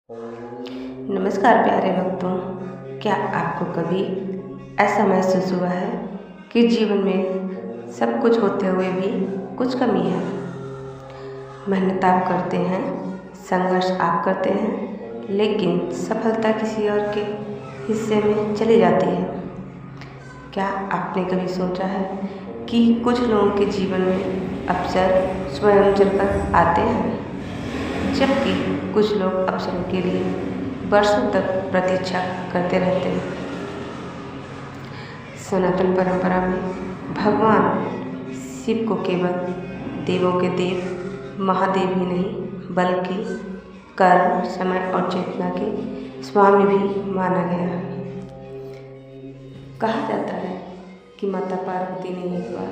नमस्कार प्यारे भक्तों। क्या आपको कभी ऐसा महसूस हुआ है कि जीवन में सब कुछ होते हुए भी कुछ कमी है? मेहनत आप करते हैं, संघर्ष आप करते हैं, लेकिन सफलता किसी और के हिस्से में चली जाती है। क्या आपने कभी सोचा है कि कुछ लोगों के जीवन में अवसर स्वयं चलकर आते हैं, जबकि कुछ लोग अवसरों के लिए वर्षों तक प्रतीक्षा करते रहते हैं। सनातन परंपरा में भगवान शिव को केवल देवों के देव महादेव ही नहीं, बल्कि कर्म, समय और चेतना के स्वामी भी माना गया है। कहा जाता है कि माता पार्वती ने एक बार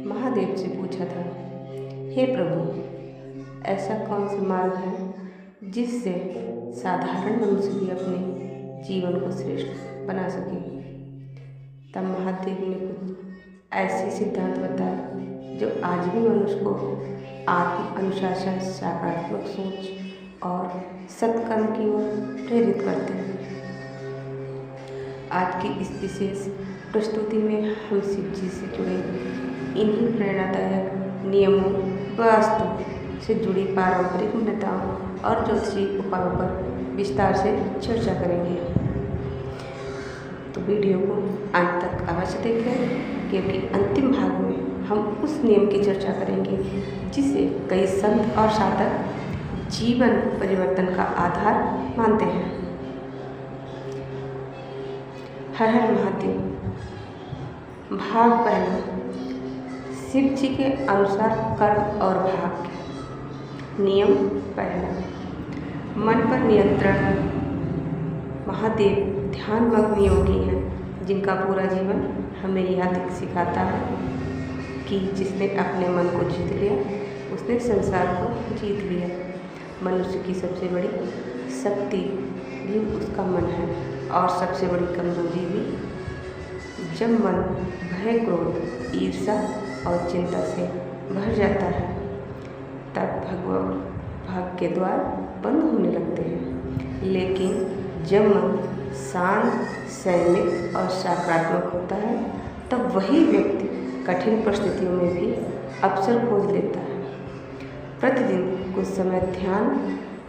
महादेव से पूछा था, हे प्रभु, ऐसा कौन सा मार्ग है जिससे साधारण मनुष्य भी अपने जीवन को श्रेष्ठ बना सके? तब महादेव ने कुछ ऐसे सिद्धांत बताए जो आज भी मनुष्य को आत्म अनुशासन, सकारात्मक सोच और सत्कर्म की ओर प्रेरित करते हैं। आज की इस विशेष प्रस्तुति में हम शिव जी से जुड़े इन्हीं प्रेरणादायक नियमों, वास्तु से जुड़ी पारंपरिक मान्यताओं और ज्योतिषी उपायों पर विस्तार से चर्चा करेंगे। तो वीडियो को अंत तक अवश्य देखें, क्योंकि अंतिम भाग में हम उस नियम की चर्चा करेंगे जिसे कई संत और साधक जीवन परिवर्तन का आधार मानते हैं। हर हर महादेव। भाग पहला, शिव जी के अनुसार कर्म और भाग्य। नियम पहला, मन पर नियंत्रण। महादेव ध्यानमग्न योगी हैं जिनका पूरा जीवन हमें यह सिखाता है कि जिसने अपने मन को जीत लिया उसने संसार को जीत लिया। मनुष्य की सबसे बड़ी शक्ति भी उसका मन है और सबसे बड़ी कमजोरी भी। जब मन भय, क्रोध, ईर्ष्या और चिंता से भर जाता है तब भाग्य के द्वार बंद होने लगते हैं। लेकिन जब मन शांत, संयमित और सकारात्मक होता है तब वही व्यक्ति कठिन परिस्थितियों में भी अवसर खोज लेता है। प्रतिदिन कुछ समय ध्यान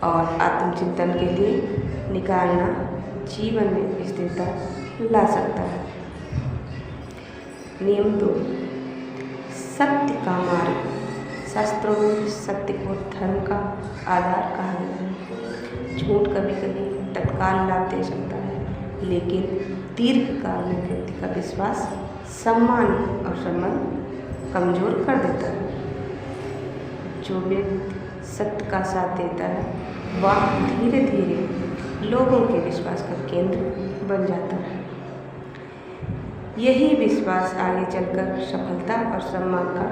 और आत्मचिंतन के लिए निकालना जीवन में स्थिरता ला सकता है। नियम 2, सत्य का मार्ग। शास्त्रों में सत्य को धर्म का आधार कहा गया है। झूठ कभी कभी तत्काल लाभ दे सकता है, लेकिन दीर्घकाल में व्यक्ति का विश्वास, सम्मान और संबंध कमजोर कर देता है। जो व्यक्ति सत्य का साथ देता है वह धीरे धीरे लोगों के विश्वास का केंद्र बन जाता है। यही विश्वास आगे चलकर सफलता और सम्मान का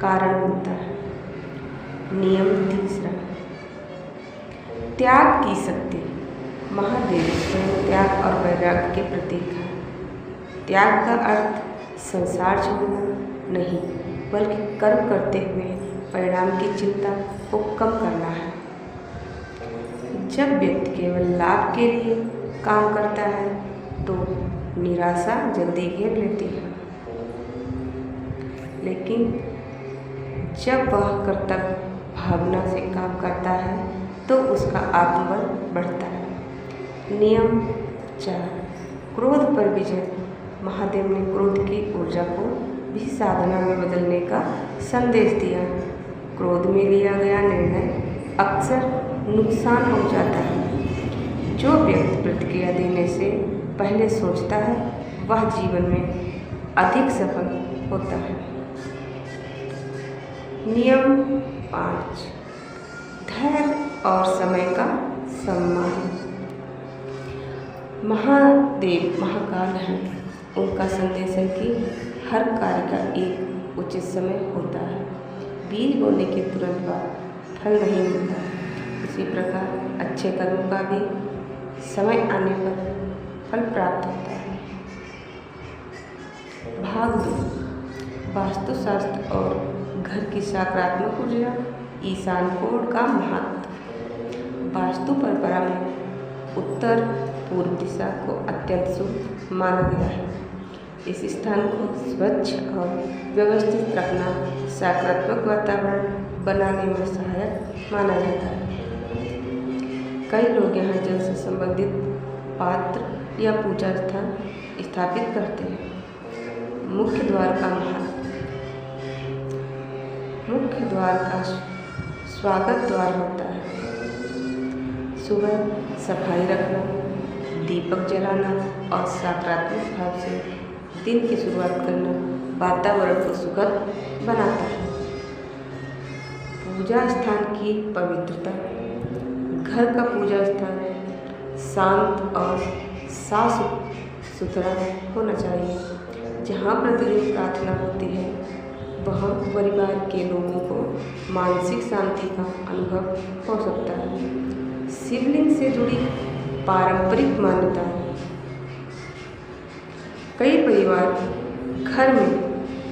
कारण बनता है। नियम 3, त्याग की शक्ति। महादेव स्वयं त्याग और वैराग्य के प्रतीक है। त्याग का अर्थ संसार छोड़ना नहीं, बल्कि कर्म करते हुए परिणाम की चिंता को कम करना है। जब व्यक्ति केवल लाभ के लिए काम करता है तो निराशा जल्दी घेर लेती है, लेकिन जब वह कर्तव्य भावना से काम करता है तो उसका आत्मबल बढ़ता है। नियम 4, क्रोध पर विजय। महादेव ने क्रोध की ऊर्जा को भी साधना में बदलने का संदेश दिया। क्रोध में लिया गया निर्णय अक्सर नुकसान हो जाता है। जो व्यक्ति प्रतिक्रिया देने से पहले सोचता है वह जीवन में अधिक सफल होता है। नियम 5, धैर्य और समय का सम्मान। महादेव महाकाल हैं। उनका संदेश है कि हर कार्य का एक उचित समय होता है। बीज बोने के तुरंत बाद फल नहीं मिलता। इसी प्रकार अच्छे कर्मों का भी समय आने पर फल प्राप्त होता है। भाग 2, वास्तुशास्त्र और घर की सकारात्मक ऊर्जा। ईशान कोण का महत्व। वास्तु परंपरा में उत्तर पूर्व दिशा को अत्यंत शुभ माना गया है। इस स्थान को स्वच्छ और व्यवस्थित रखना सकारात्मक वातावरण बनाने में सहायक माना जाता है। कई लोग यहाँ जल से संबंधित पात्र या पूजा स्थान स्थापित करते हैं। मुख्य द्वार का स्वागत द्वार होता है। सुबह सफाई रखना, दीपक जलाना और सकारात्मक भाव से दिन की शुरुआत करना वातावरण को सुखद बनाता है। पूजा स्थान की पवित्रता। घर का पूजा स्थान शांत और साफ सुथरा होना चाहिए। जहाँ प्रतिदिन प्रार्थना होती है वहाँ परिवार के लोगों को मानसिक शांति का अनुभव हो सकता है। शिवलिंग से जुड़ी पारंपरिक मान्यताएं। कई परिवार घर में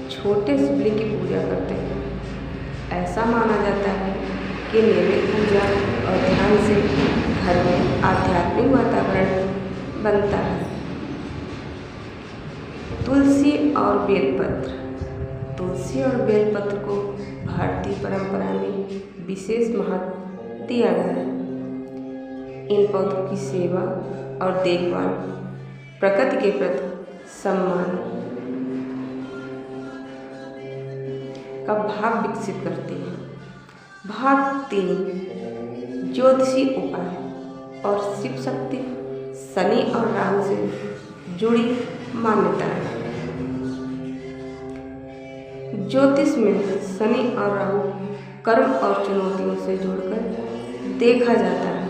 छोटे शिवलिंग की पूजा करते हैं। ऐसा माना जाता है कि नियमित पूजा और ध्यान से घर में आध्यात्मिक वातावरण बनता है। तुलसी और बेलपत्र। तुलसी और बेलपत्र को भारतीय परंपरा में विशेष महत्व दिया गया है। इन पौधों की सेवा और देखभाल प्रकृति के प्रति सम्मान का भाव विकसित करती है। भाग 3 ज्योतिषी उपाय और शिव शक्ति। शनि और राहु से जुड़ी मान्यता है। ज्योतिष में शनि और राहु कर्म और चुनौतियों से जोड़कर देखा जाता है।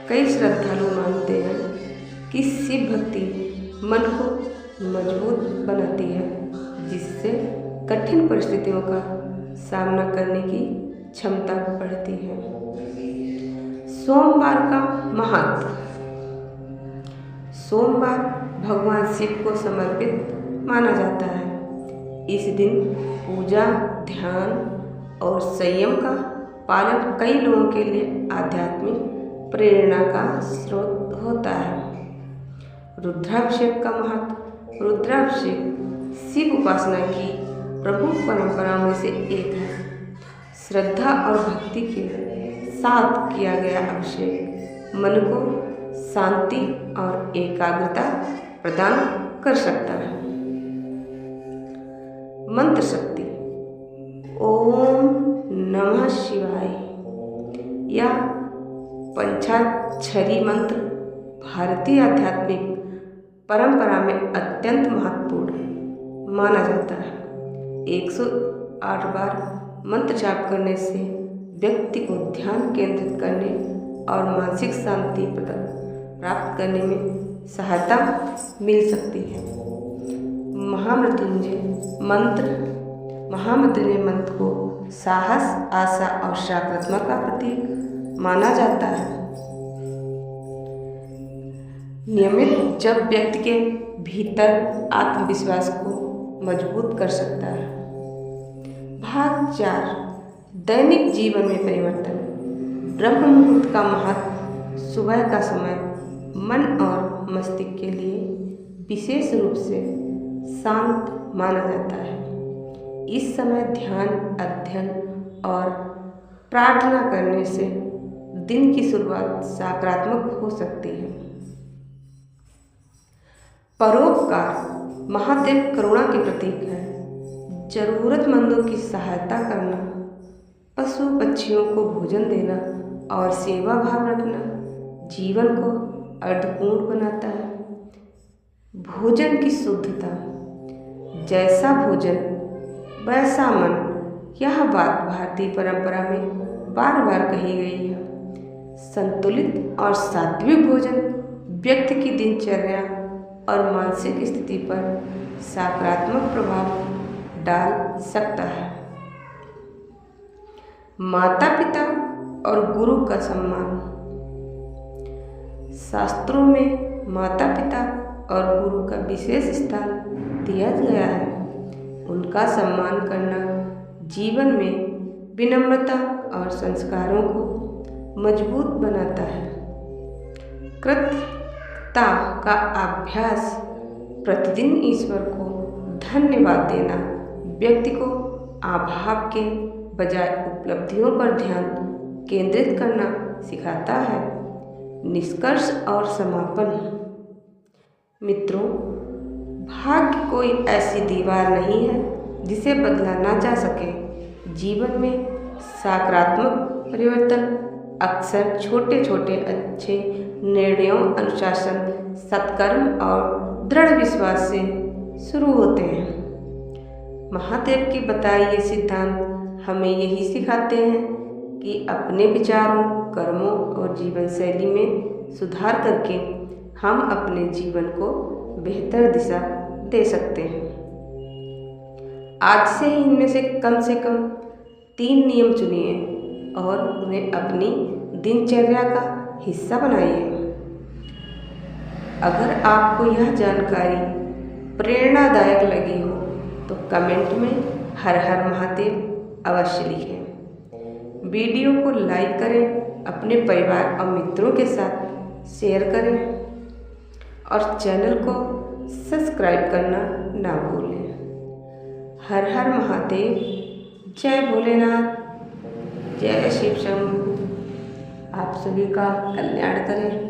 कई श्रद्धालु मानते हैं कि शिव भक्ति मन को मजबूत बनाती है, जिससे कठिन परिस्थितियों का सामना करने की क्षमता बढ़ती है। सोमवार का महत्व। सोमवार भगवान शिव को समर्पित माना जाता है। इस दिन पूजा, ध्यान और संयम का पालन कई लोगों के लिए आध्यात्मिक प्रेरणा का स्रोत होता है। रुद्राभिषेक का महत्व। रुद्राभिषेक शिव उपासना की प्रमुख परंपराओं में से एक है। श्रद्धा और भक्ति के साथ किया गया अभिषेक मन को शांति और एकाग्रता प्रदान कर सकता है। मंत्र शक्ति। ओम नमः शिवाय या पंचाक्षरी मंत्र भारतीय आध्यात्मिक परंपरा में अत्यंत महत्वपूर्ण माना जाता है। 108 बार मंत्र जाप करने से व्यक्ति को ध्यान केंद्रित करने और मानसिक शांति प्राप्त करने में सहायता मिल सकती है। महामृत्युंजय मंत्र। महामृत्युंजय मंत्र को साहस, आशा और सकारात्मक का प्रतीक माना जाता है। नियमित जब व्यक्ति के भीतर आत्मविश्वास को मजबूत कर सकता है। भाग 4 दैनिक जीवन में परिवर्तन। ब्रह्म मुहूर्त का महत्व। सुबह का समय मन और मस्तिष्क के लिए विशेष रूप से शांत माना जाता है। इस समय ध्यान, अध्ययन और प्रार्थना करने से दिन की शुरुआत सकारात्मक हो सकती है। परोपकार। महादेव करुणा के प्रतीक है। जरूरतमंदों की सहायता करना, पशु पक्षियों को भोजन देना और सेवा भाव रखना जीवन को अर्थपूर्ण बनाता है। भोजन की शुद्धता। जैसा भोजन वैसा मन, यह बात भारतीय परंपरा में बार बार कही गई है। संतुलित और सात्विक भोजन व्यक्ति की दिनचर्या और मानसिक स्थिति पर सकारात्मक प्रभाव डाल सकता है। माता पिता और गुरु का सम्मान। शास्त्रों में माता पिता और गुरु का विशेष स्थान दिया गया है। उनका सम्मान करना जीवन में विनम्रता और संस्कारों को मजबूत बनाता है। कृतज्ञता का अभ्यास, प्रतिदिन ईश्वर को धन्यवाद देना व्यक्ति को अभाव के बजाय उपलब्धियों पर ध्यान केंद्रित करना सिखाता है। निष्कर्ष और समापन। मित्रों, भाग्य कोई ऐसी दीवार नहीं है जिसे बदला ना जा सके। जीवन में सकारात्मक परिवर्तन अक्सर छोटे छोटे अच्छे निर्णयों, अनुशासन, सत्कर्म और दृढ़ विश्वास से शुरू होते हैं। महादेव के बताए ये सिद्धांत हमें यही सिखाते हैं कि अपने विचारों, कर्मों और जीवन शैली में सुधार करके हम अपने जीवन को बेहतर दिशा दे सकते हैं। आज से ही इनमें से कम 3 नियम चुनिए और उन्हें अपनी दिनचर्या का हिस्सा बनाइए। अगर आपको यह जानकारी प्रेरणादायक लगी हो तो कमेंट में हर हर महादेव अवश्य लिखें। वीडियो को लाइक करें, अपने परिवार और मित्रों के साथ शेयर करें और चैनल को सब्सक्राइब करना ना भूलें। हर हर महादेव, जय भोलेनाथ, जय शिव शंभू। आप सभी का कल्याण करें।